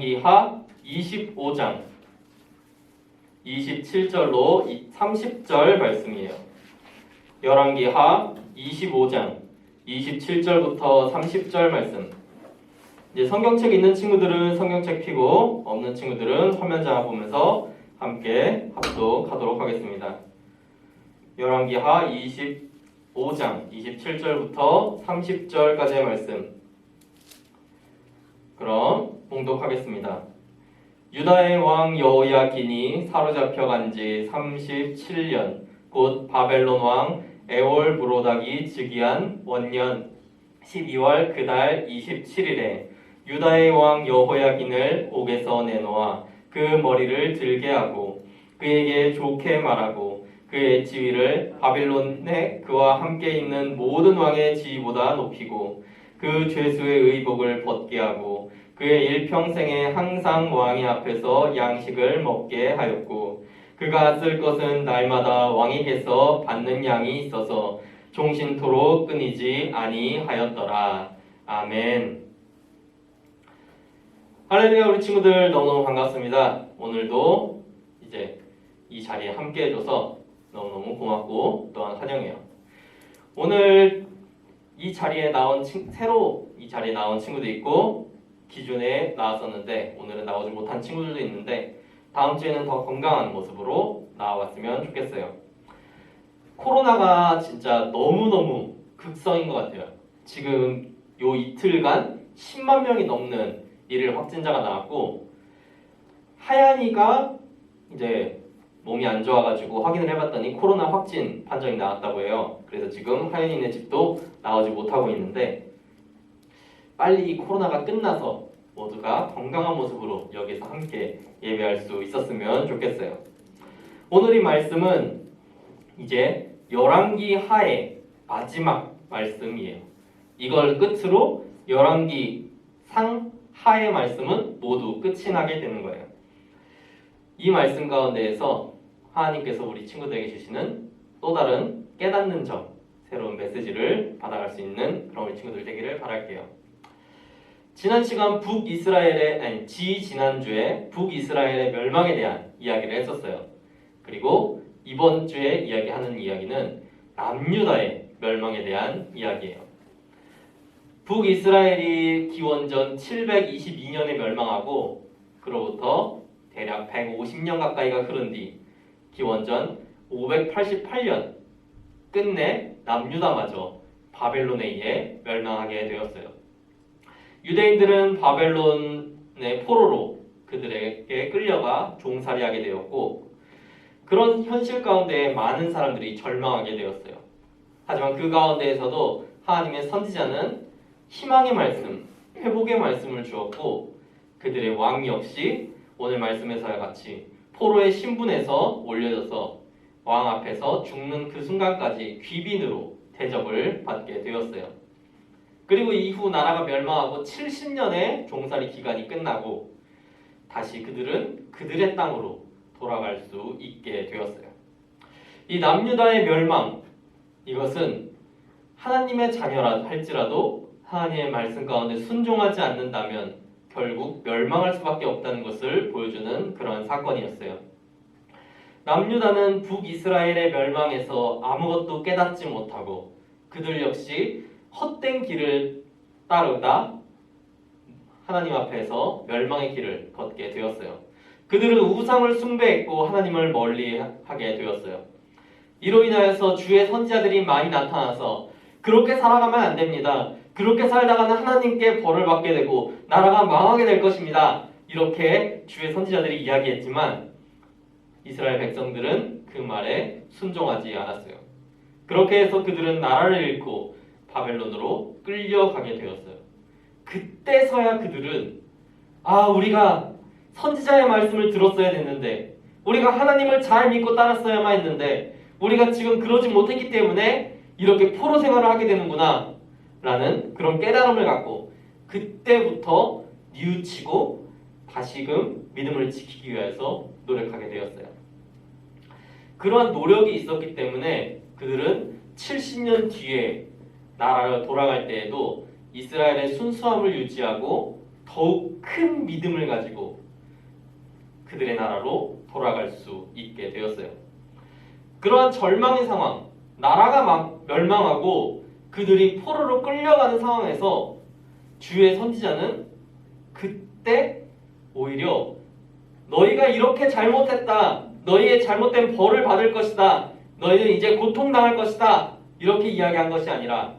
열왕기하 25장 27절로 30절 말씀이에요. 열왕기하 25장 27절부터 30절 말씀. 이제 성경책 있는 친구들은 성경책 펴고 없는 친구들은 화면 장을 보면서 함께 합독하도록 하겠습니다. 열왕기하 25장 27절부터 30절까지의 말씀. 그럼 봉독하겠습니다. 유다의 왕 여호야긴이 사로잡혀간 지 37년 곧 바벨론 왕 에월브로닥이 즉위한 원년 12월 그달 27일에 유다의 왕 여호야긴을 옥에서 내놓아 그 머리를 들게 하고 그에게 좋게 말하고 그의 지위를 바벨론에 그와 함께 있는 모든 왕의 지위보다 높이고 그 죄수의 의복을 벗게 하고 그의 일평생에 항상 왕의 앞에서 양식을 먹게 하였고 그가 쓸 것은 날마다 왕에게서 받는 양이 있어서 종신토록 끊이지 아니하였더라. 아멘. 할렐루야. 우리 친구들 너무너무 반갑습니다. 오늘도 이제 이 자리에 함께 해줘서 너무너무 고맙고 또한 환영해요. 오늘 이 자리에 나온 새로 이 자리에 나온 친구도 있고 기존에 나왔었는데 오늘은 나오지 못한 친구들도 있는데 다음 주에는 더 건강한 모습으로 나와봤으면 좋겠어요. 코로나가 진짜 너무너무 극성인 것 같아요. 지금 요 이틀간 10만 명이 넘는 일일 확진자가 나왔고 하얀이가 이제 몸이 안 좋아가지고 확인을 해봤더니 코로나 확진 판정이 나왔다고 해요. 그래서 지금 하연이네 집도 나오지 못하고 있는데 빨리 이 코로나가 끝나서 모두가 건강한 모습으로 여기서 함께 예배할 수 있었으면 좋겠어요. 오늘 이 말씀은 이제 열왕기하의 마지막 말씀이에요. 이걸 끝으로 열왕기 상하의 말씀은 모두 끝이 나게 되는 거예요. 이 말씀 가운데에서 하나님께서 우리 친구들에게 주시는 또 다른 깨닫는 점, 새로운 메시지를 받아갈 수 있는 그런 우리 친구들 되기를 바랄게요. 지난 시간 지난주에 북이스라엘의 멸망에 대한 이야기를 했었어요. 그리고 이번 주에 이야기하는 이야기는 남유다의 멸망에 대한 이야기예요. 북이스라엘이 기원전 722년에 멸망하고 그로부터 대략 150년 가까이가 흐른 뒤 기원전 588년 끝내 남유다마저 바벨론에 의해 멸망하게 되었어요. 유대인들은 바벨론의 포로로 그들에게 끌려가 종살이하게 되었고 그런 현실 가운데 많은 사람들이 절망하게 되었어요. 하지만 그 가운데에서도 하나님의 선지자는 희망의 말씀, 회복의 말씀을 주었고 그들의 왕 역시 오늘 말씀에서와 같이 포로의 신분에서 올려져서 왕 앞에서 죽는 그 순간까지 귀빈으로 대접을 받게 되었어요. 그리고 이후 나라가 멸망하고 70년의 종살이 기간이 끝나고 다시 그들은 그들의 땅으로 돌아갈 수 있게 되었어요. 이 남유다의 멸망, 이것은 하나님의 자녀라 할지라도 하나님의 말씀 가운데 순종하지 않는다면 결국 멸망할 수밖에 없다는 것을 보여주는 그런 사건이었어요. 남유다는 북이스라엘의 멸망에서 아무것도 깨닫지 못하고 그들 역시 헛된 길을 따르다 하나님 앞에서 멸망의 길을 걷게 되었어요. 그들은 우상을 숭배했고 하나님을 멀리하게 되었어요. 이로 인하여서 주의 선지자들이 많이 나타나서 그렇게 살아가면 안 됩니다. 그렇게 살다가는 하나님께 벌을 받게 되고 나라가 망하게 될 것입니다. 이렇게 주의 선지자들이 이야기했지만 이스라엘 백성들은 그 말에 순종하지 않았어요. 그렇게 해서 그들은 나라를 잃고 바벨론으로 끌려가게 되었어요. 그때서야 그들은 우리가 선지자의 말씀을 들었어야 됐는데 우리가 하나님을 잘 믿고 따랐어야만 했는데 우리가 지금 그러지 못했기 때문에 이렇게 포로 생활을 하게 되는구나 라는 그런 깨달음을 갖고 그때부터 뉘우치고 다시금 믿음을 지키기 위해서 노력하게 되었어요. 그러한 노력이 있었기 때문에 그들은 70년 뒤에 나라로 돌아갈 때에도 이스라엘의 순수함을 유지하고 더욱 큰 믿음을 가지고 그들의 나라로 돌아갈 수 있게 되었어요. 그러한 절망의 상황, 나라가 막 멸망하고 그들이 포로로 끌려가는 상황에서 주의 선지자는 그때 오히려 너희가 이렇게 잘못했다. 너희의 잘못된 벌을 받을 것이다. 너희는 이제 고통당할 것이다. 이렇게 이야기한 것이 아니라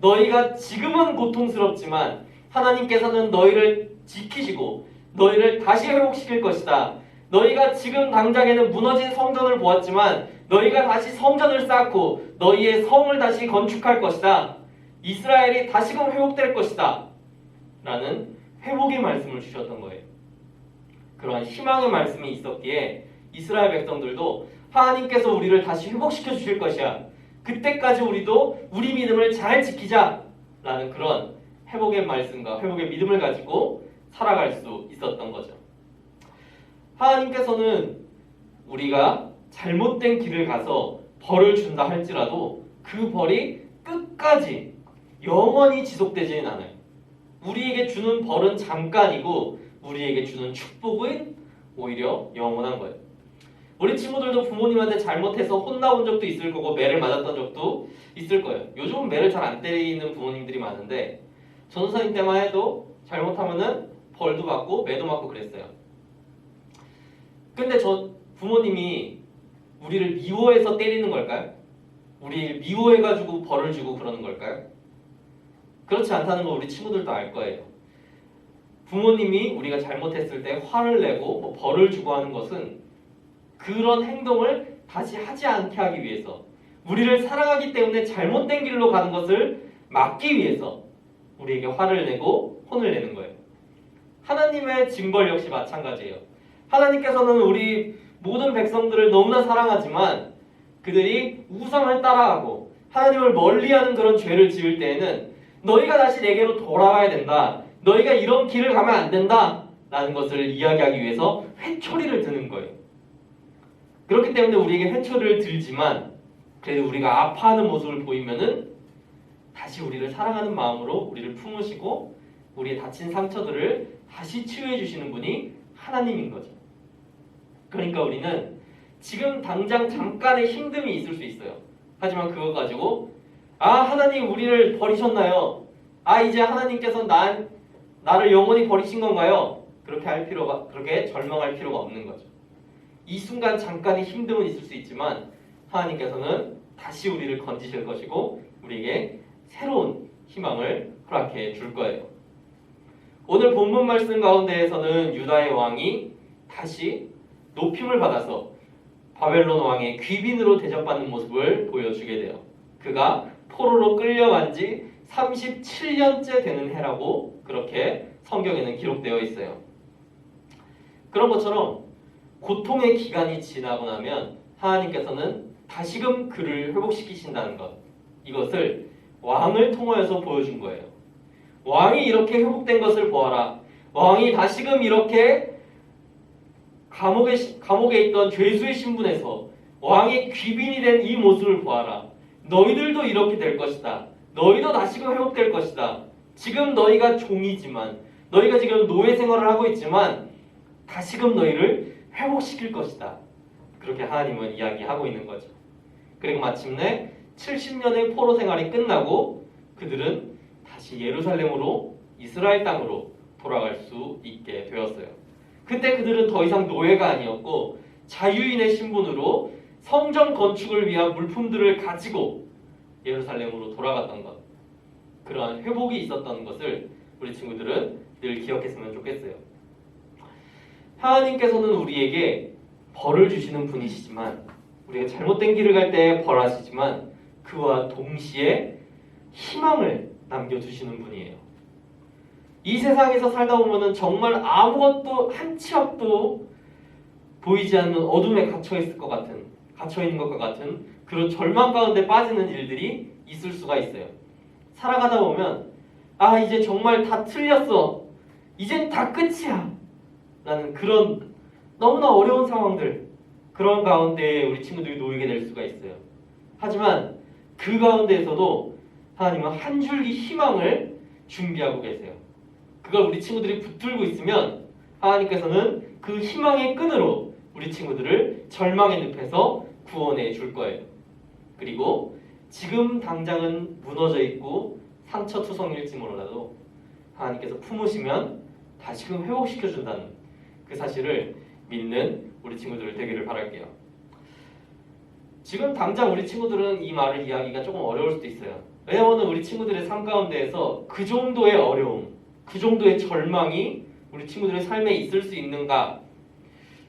너희가 지금은 고통스럽지만 하나님께서는 너희를 지키시고 너희를 다시 회복시킬 것이다. 너희가 지금 당장에는 무너진 성전을 보았지만 너희가 다시 성전을 쌓고 너희의 성을 다시 건축할 것이다. 이스라엘이 다시금 회복될 것이다. 라는 회복의 말씀을 주셨던 거예요. 그러한 희망의 말씀이 있었기에 이스라엘 백성들도 하나님께서 우리를 다시 회복시켜 주실 것이야. 그때까지 우리도 우리 믿음을 잘 지키자. 라는 그런 회복의 말씀과 회복의 믿음을 가지고 살아갈 수 있었던 거죠. 하나님께서는 우리가 잘못된 길을 가서 벌을 준다 할지라도 그 벌이 끝까지 영원히 지속되지는 않아요. 우리에게 주는 벌은 잠깐이고 우리에게 주는 축복은 오히려 영원한 거예요. 우리 친구들도 부모님한테 잘못해서 혼나본 적도 있을 거고 매를 맞았던 적도 있을 거예요. 요즘은 매를 잘 안 때리는 부모님들이 많은데 전도사님 때만 해도 잘못하면은 벌도 받고 매도 맞고 그랬어요. 근데 저 부모님이 우리를 미워해서 때리는 걸까요? 우리를 미워해가지고 벌을 주고 그러는 걸까요? 그렇지 않다는 걸 우리 친구들도 알 거예요. 부모님이 우리가 잘못했을 때 화를 내고 뭐 벌을 주고 하는 것은 그런 행동을 다시 하지 않게 하기 위해서, 우리를 사랑하기 때문에 잘못된 길로 가는 것을 막기 위해서 우리에게 화를 내고 혼을 내는 거예요. 하나님의 징벌 역시 마찬가지예요. 하나님께서는 우리 모든 백성들을 너무나 사랑하지만 그들이 우상을 따라하고 하나님을 멀리하는 그런 죄를 지을 때에는 너희가 다시 내게로 돌아와야 된다. 너희가 이런 길을 가면 안 된다. 라는 것을 이야기하기 위해서 회초리를 드는 거예요. 그렇기 때문에 우리에게 회초리를 들지만 그래도 우리가 아파하는 모습을 보이면은 다시 우리를 사랑하는 마음으로 우리를 품으시고 우리의 다친 상처들을 다시 치유해 주시는 분이 하나님인 거죠. 그러니까 우리는 지금 당장 잠깐의 힘듦이 있을 수 있어요. 하지만 그거 가지고 하나님 우리를 버리셨나요? 이제 하나님께서 나를 영원히 버리신 건가요? 그렇게 절망할 필요가 없는 거죠. 이 순간 잠깐의 힘듦은 있을 수 있지만 하나님께서는 다시 우리를 건지실 것이고 우리에게 새로운 희망을 허락해 줄 거예요. 오늘 본문 말씀 가운데에서는 유다의 왕이 다시 높임을 받아서 바벨론 왕의 귀빈으로 대접받는 모습을 보여주게 돼요. 그가 포로로 끌려간 지 37년째 되는 해라고 그렇게 성경에는 기록되어 있어요. 그런 것처럼 고통의 기간이 지나고 나면 하나님께서는 다시금 그를 회복시키신다는 것, 이것을 왕을 통하여서 보여준 거예요. 왕이 이렇게 회복된 것을 보아라. 왕이 다시금 이렇게 감옥에 있던 죄수의 신분에서 왕의 귀빈이 된 이 모습을 보아라. 너희들도 이렇게 될 것이다. 너희도 다시금 회복될 것이다. 지금 너희가 종이지만, 너희가 지금 노예 생활을 하고 있지만 다시금 너희를 회복시킬 것이다. 그렇게 하나님은 이야기하고 있는 거죠. 그리고 마침내 70년의 포로 생활이 끝나고 그들은 다시 예루살렘으로, 이스라엘 땅으로 돌아갈 수 있게 되었어요. 그때 그들은 더 이상 노예가 아니었고 자유인의 신분으로 성전 건축을 위한 물품들을 가지고 예루살렘으로 돌아갔던 것, 그러한 회복이 있었던 것을 우리 친구들은 늘 기억했으면 좋겠어요. 하나님께서는 우리에게 벌을 주시는 분이시지만, 우리가 잘못된 길을 갈 때 벌하시지만 그와 동시에 희망을 남겨주시는 분이에요. 이 세상에서 살다 보면은 정말 아무것도 한 치 앞도 보이지 않는 어둠에 갇혀 있는 것과 같은 그런 절망 가운데 빠지는 일들이 있을 수가 있어요. 살아가다 보면 이제 정말 다 틀렸어. 이젠 다 끝이야. 라는 그런 너무나 어려운 상황들, 그런 가운데 우리 친구들이 놓이게 될 수가 있어요. 하지만 그 가운데에서도 하나님은 한 줄기 희망을 준비하고 계세요. 그걸 우리 친구들이 붙들고 있으면 하나님께서는 그 희망의 끈으로 우리 친구들을 절망의 늪에서 구원해 줄 거예요. 그리고 지금 당장은 무너져 있고 상처투성일지 몰라도 하나님께서 품으시면 다시금 회복시켜 준다는 그 사실을 믿는 우리 친구들 되기를 바랄게요. 지금 당장 우리 친구들은 이 말을 이해하기가 조금 어려울 수도 있어요. 왜냐하면 우리 친구들의 삶 가운데에서 그 정도의 어려움, 그 정도의 절망이 우리 친구들의 삶에 있을 수 있는가?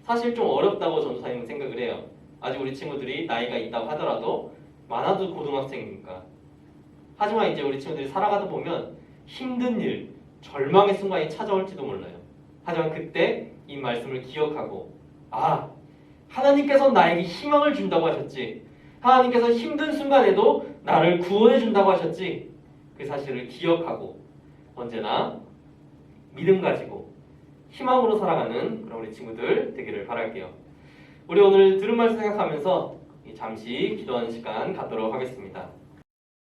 사실 좀 어렵다고 전도사님은 생각을 해요. 아직 우리 친구들이 나이가 있다고 하더라도 많아도 고등학생이니까. 하지만 이제 우리 친구들이 살아가다 보면 힘든 일, 절망의 순간이 찾아올지도 몰라요. 하지만 그때 이 말씀을 기억하고 하나님께서 나에게 희망을 준다고 하셨지. 하나님께서 힘든 순간에도 나를 구원해 준다고 하셨지. 그 사실을 기억하고 언제나 믿음 가지고 희망으로 살아가는 그런 우리 친구들 되기를 바랄게요. 우리 오늘 들은 말씀 생각하면서 잠시 기도하는 시간 갖도록 하겠습니다.